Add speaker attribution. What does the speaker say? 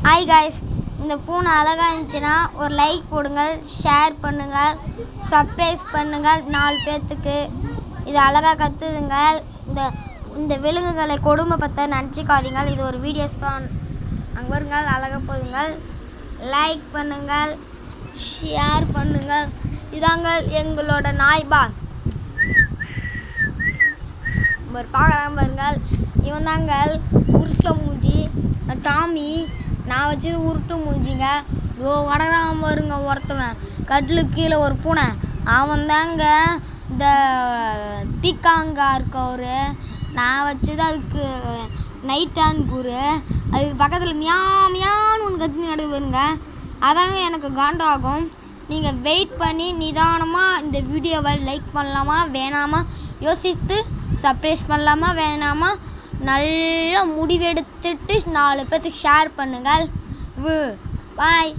Speaker 1: Hi guys, இந்த பூனை அழகாக இருந்துச்சுன்னா ஒரு லைக் போடுங்கள், ஷேர் பண்ணுங்கள், சப்ஸ்கிரைப் பண்ணுங்கள். 4 பேர்த்துக்கு இது அழகாக கற்றுதுங்கள். இந்த விலங்குகளை கொடுமைப்படுத்த நினச்சிக்காதீங்கள். இது ஒரு வீடியோஸ் தான். அங்கே வருங்கள், அழகாக போதுங்கள். லைக் பண்ணுங்கள், ஷேர் பண்ணுங்கள். இதாங்க எங்களோட நாய்பா பார்க்கலாம் பாருங்கள். இவன் தாங்கள் உருட்டை மூஞ்சி டாமி. நான் வச்சது உருட்டு மூஞ்சிங்க. வடகிறாம வருங்க ஒருத்தவன் கட்டிலுக்கு கீழே ஒரு பூனை. அவன் தாங்க இந்த பீக்காங்கா இருக்கவர். நான் வச்சது அதுக்கு நைட்டான் கூறு. அதுக்கு பக்கத்தில் மியான்னு ஒன்று கத்தினு எடுக்க வருங்க. அதாங்க எனக்கு காண்டாகும். நீங்கள் வெயிட் பண்ணி நிதானமாக இந்த வீடியோவை லைக் பண்ணலாமா வேணாமா யோசித்து சப்ஸ்கிரைப் பண்ணலாமா வேணாமா நல்ல முடிவெடுத்துட்டு 4 பேர்த்துக்கு ஷேர் பண்ணுங்கள். பாய்.